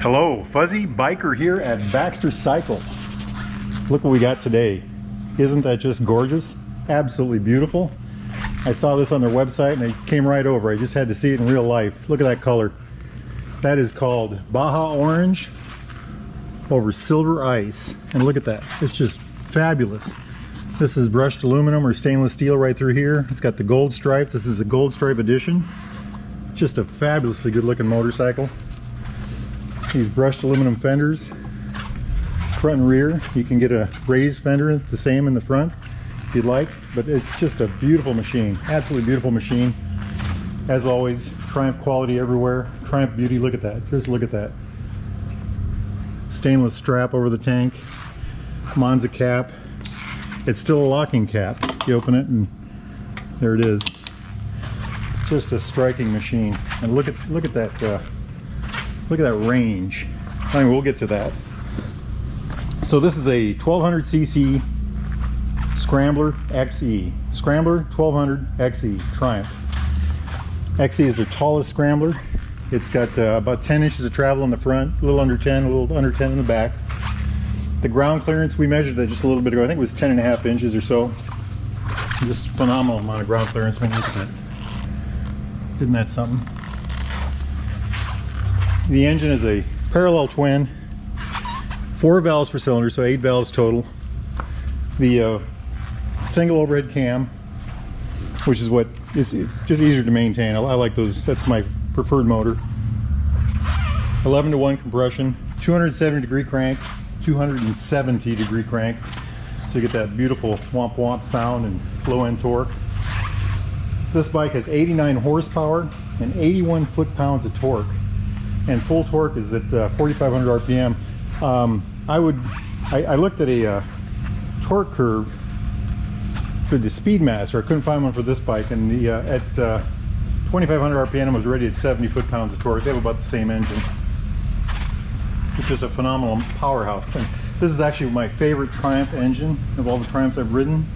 Hello, Fuzzy Biker here at Baxter Cycle. Look what we got today. Isn't that just gorgeous? Absolutely beautiful. I saw this on their website and I came right over. I just had to see it in real life. Look at that color. That is called Baja Orange over silver ice. And look at that. It's just fabulous. This is brushed aluminum or stainless steel right through here. It's got the gold stripes. This is a gold stripe edition. Just a fabulously good looking motorcycle. These brushed aluminum fenders, front and rear. You can get a raised fender, the same in the front if you'd like, but it's just a beautiful machine, absolutely beautiful machine. As always, Triumph quality everywhere, Triumph beauty. Look at that, just look at that. Stainless strap over the tank, Monza cap. It's still a locking cap. You open it and there it is. Just a striking machine. And look at that. Look at that range. I mean, we'll get to that. So this is a 1200cc Scrambler XE. Scrambler 1200 XE Triumph. XE is their tallest Scrambler. It's got about 10 inches of travel in the front, a little under 10, a little under 10 in the back. The ground clearance, we measured that just a little bit ago. I think it was 10.5 inches or so. Just phenomenal amount of ground clearance. I mean, look at that. Isn't that something? The engine is a parallel twin, 4 valves per cylinder, so 8 valves total. The single overhead cam, which is what is just easier to maintain. I like those. That's my preferred motor. 11:1 compression, 270-degree crank, 270-degree crank. So you get that beautiful womp womp sound and low end torque. This bike has 89 horsepower and 81 foot-pounds of torque. And full torque is at 4,500 RPM. I looked at a torque curve for the Speedmaster. I couldn't find one for this bike, and the at 2,500 RPM was already at 70 foot-pounds of torque. They have about the same engine, which is a phenomenal powerhouse. And this is actually my favorite Triumph engine of all the Triumphs I've ridden,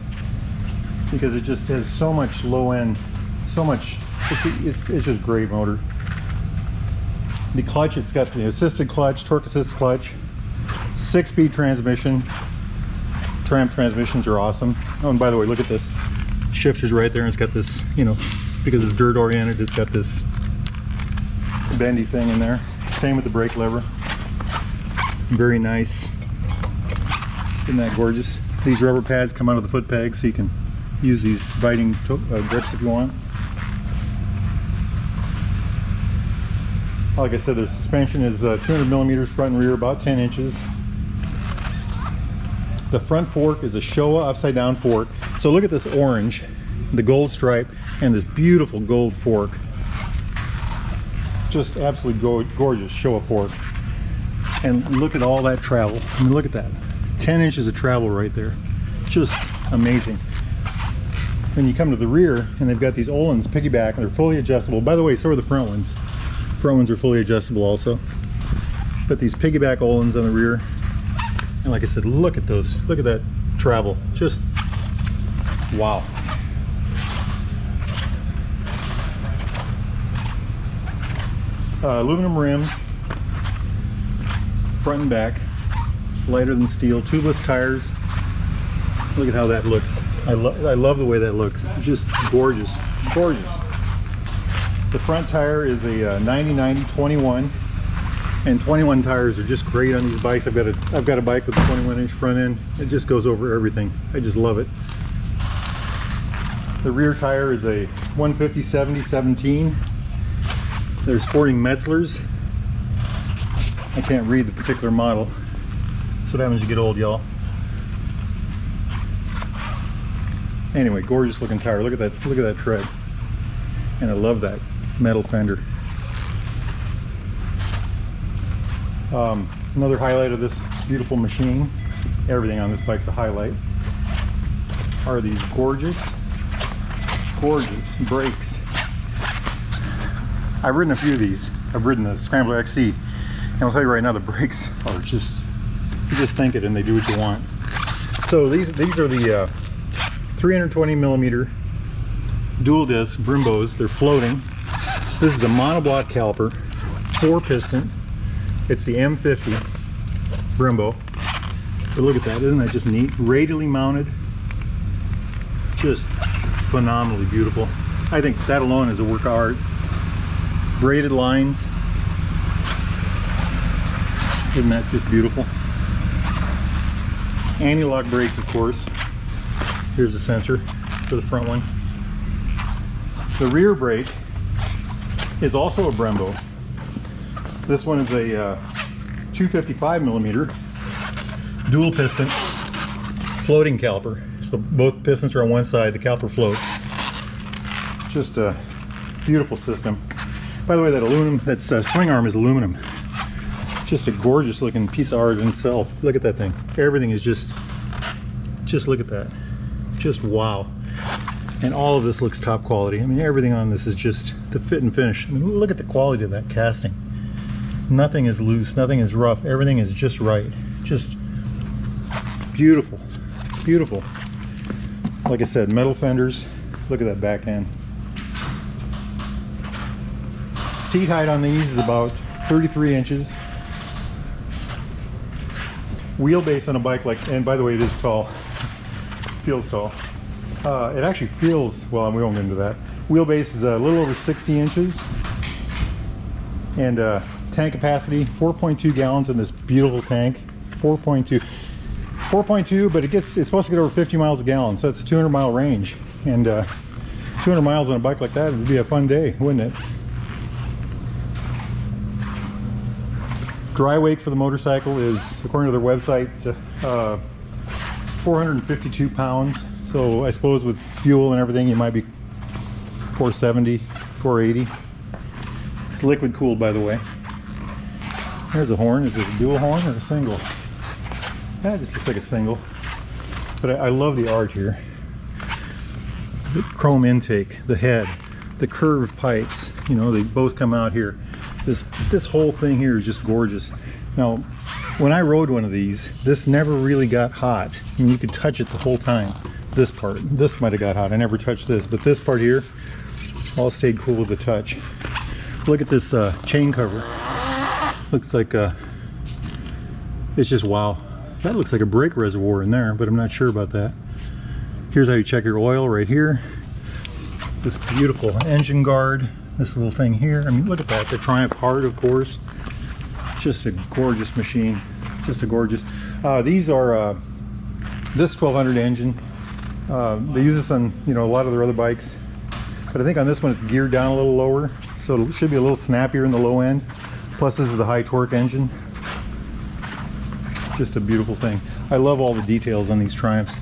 because it just has so much low end, so much. It's just great motor. The clutch, it's got the assisted clutch, torque assist clutch, 6-speed transmission. Triumph transmissions are awesome. Oh, and by the way, look at this. Shifter's right there, and it's got this, you know, because it's dirt oriented, it's got this bendy thing in there. Same with the brake lever. Very nice. Isn't that gorgeous? These rubber pads come out of the foot pegs, so you can use these biting grips if you want. Like I said, the suspension is 200 millimeters front and rear, about 10 inches. The front fork is a Showa upside down fork. So look at this orange, the gold stripe, and this beautiful gold fork. Just absolutely gorgeous Showa fork. And look at all that travel. I mean, look at that. 10 inches of travel right there. Just amazing. Then you come to the rear, and they've got these Öhlins piggyback, and they're fully adjustable. By the way, so are the front ones. Front ones are fully adjustable also. But these piggyback Öhlins on the rear, and like I said, look at those. Look at that travel. Just wow. Aluminum rims, front and back, lighter than steel. Tubeless tires. Look at how that looks. I love the way that looks. Just gorgeous, gorgeous. The front tire is a 90/90/21, and 21 tires are just great on these bikes. I've got a bike with a 21-inch front end. It just goes over everything. I just love it. The rear tire is a 150/70/17. They're sporting Metzlers. I can't read the particular model. That's what happens when you get old, y'all. Anyway, gorgeous looking tire. Look at that. Look at that tread. And I love that metal fender. Another highlight of this beautiful machine, everything on this bike's a highlight, are these gorgeous brakes. I've ridden a few of these. I've ridden the Scrambler XE, and I'll tell you right now, the brakes are just, you just think it and they do what you want. So these are the 320 millimeter dual disc Brimbos. They're floating. This is a monoblock caliper, 4 piston, It's the M50 Brembo. But look at that, isn't that just neat? Radially mounted, just phenomenally beautiful. I think that alone is a work of art. Braided lines, isn't that just beautiful? Anti-lock brakes, of course. Here's the sensor for the front one. The rear brake is also a Brembo. This one is a 255 millimeter dual piston floating caliper. So both pistons are on one side, the caliper floats. Just a beautiful system. By the way, that aluminum, that swing arm is aluminum. Just a gorgeous looking piece of art in itself. Look at that thing. Everything is just look at that. Just wow. And all of this looks top quality. I mean, everything on this is just the fit and finish. I mean, look at the quality of that casting. Nothing is loose, nothing is rough. Everything is just right. Just beautiful, beautiful. Like I said, metal fenders. Look at that back end. Seat height on these is about 33 inches. Wheelbase on a bike like, and by the way, it is tall. Feels tall. It actually feels, well, we won't get into that. Wheelbase is a little over 60 inches. And tank capacity, 4.2 gallons in this beautiful tank. 4.2, but it's supposed to get over 50 miles a gallon, so it's a 200 mile range. And 200 miles on a bike like that would be a fun day, wouldn't it? Dry weight for the motorcycle is, according to their website, 452 pounds. So I suppose with fuel and everything, you might be 470, 480. It's liquid cooled, by the way. There's a horn. Is it a dual horn or a single? That just looks like a single. But I love the art here. The chrome intake, the head, the curved pipes. You know, they both come out here. This whole thing here is just gorgeous. Now, when I rode one of these, this never really got hot. I mean, you could touch it the whole time. This part, this might have got hot. I never touched this, but this part here, all stayed cool with the touch. Look at this chain cover. Looks like it's just wow. That looks like a brake reservoir in there, but I'm not sure about that. Here's how you check your oil right here. This beautiful engine guard. This little thing here. I mean, look at that. The Triumph Heart, of course. Just a gorgeous machine. Just a gorgeous. These are this 1200 engine. They use this on, you know, a lot of their other bikes, but I think on this one it's geared down a little lower, so it should be a little snappier in the low end. Plus, this is the high torque engine. Just a beautiful thing. I love all the details on these Triumphs.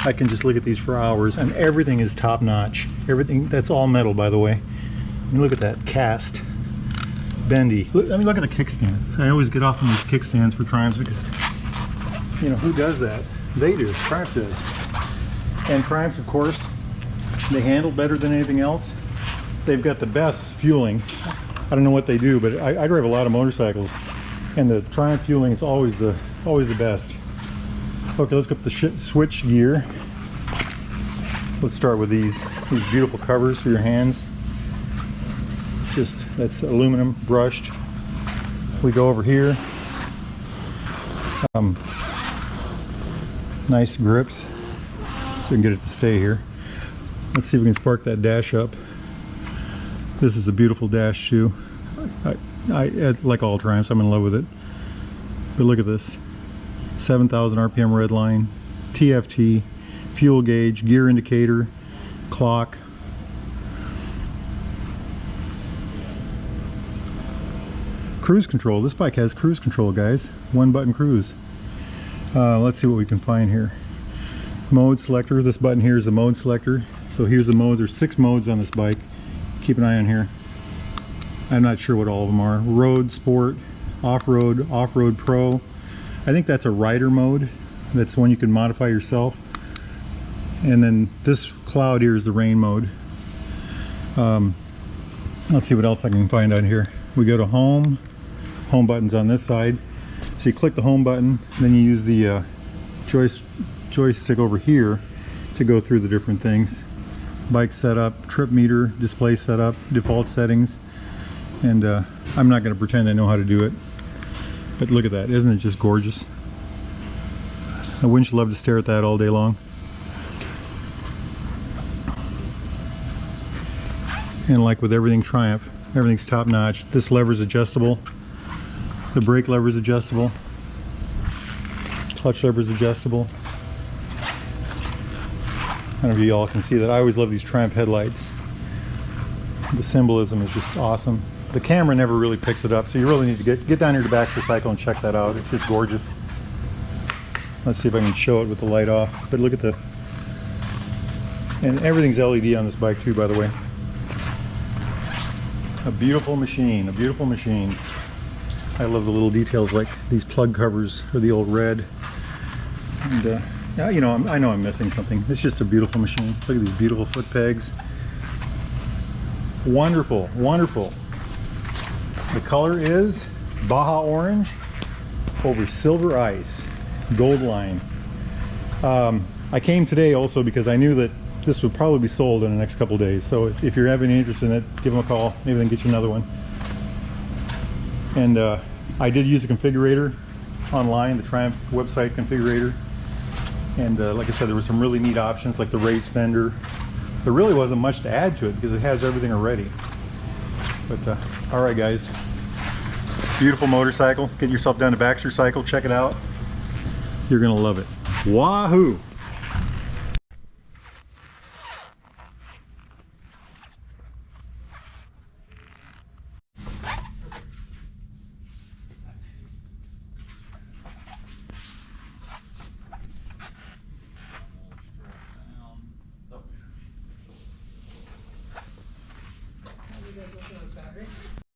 I can just look at these for hours, and everything is top notch. Everything, that's all metal, by the way. And look at that cast, bendy. Look, I mean, look at the kickstand. I always get off on these kickstands for Triumphs because, you know, who does that? They do. Triumph does. And Triumphs, of course, they handle better than anything else. They've got the best fueling. I don't know what they do, but I drive a lot of motorcycles, and the Triumph fueling is always the best. Okay, let's go up the switch gear. Let's start with these beautiful covers for your hands. That's aluminum brushed. We go over here. Nice grips, so we can get it to stay here. Let's see if we can spark that dash up. This is a beautiful dash shoe. I like all Triumphs, I'm in love with it. But look at this. 7,000 RPM red line, TFT, fuel gauge, gear indicator, clock. Cruise control. This bike has cruise control, guys. One button cruise. Let's see what we can find here. Mode selector. This button here is the mode selector. So here's the modes. There's 6 modes on this bike. Keep an eye on here. I'm not sure what all of them are. Road, sport, off-road, off-road pro. I think that's a rider mode. That's one you can modify yourself. And then this cloud here is the rain mode. Let's see what else I can find on here. We go to home. Home button's on this side. So you click the home button, then you use the joystick over here to go through the different things. Bike setup, trip meter, display setup, default settings. And I'm not going to pretend I know how to do it. But look at that, isn't it just gorgeous? Wouldn't you love to stare at that all day long? And like with everything Triumph, everything's top notch. This lever is adjustable. The brake lever is adjustable. Clutch lever is adjustable. I don't know if you all can see that. I always love these Triumph headlights. The symbolism is just awesome. The camera never really picks it up, so you really need to get down here to Baxter Cycle and check that out. It's just gorgeous. Let's see if I can show it with the light off. But look at the... And everything's LED on this bike too, by the way. A beautiful machine, a beautiful machine. I love the little details like these plug covers or the old red. And yeah, you know, I know I'm missing something. It's just a beautiful machine. Look at these beautiful foot pegs. Wonderful, wonderful. The color is Baja Orange over Silver Ice, gold line. I came today also because I knew that this would probably be sold in the next couple days. So if you're having any interest in it, give them a call. Maybe they can get you another one. And I did use a configurator online, the Triumph website configurator. And like I said, there were some really neat options like the raised fender. There really wasn't much to add to it because it has everything already. But all right, guys, beautiful motorcycle. Get yourself down to Baxter Cycle, check it out. You're gonna love it. Wahoo! You guys open on Saturday?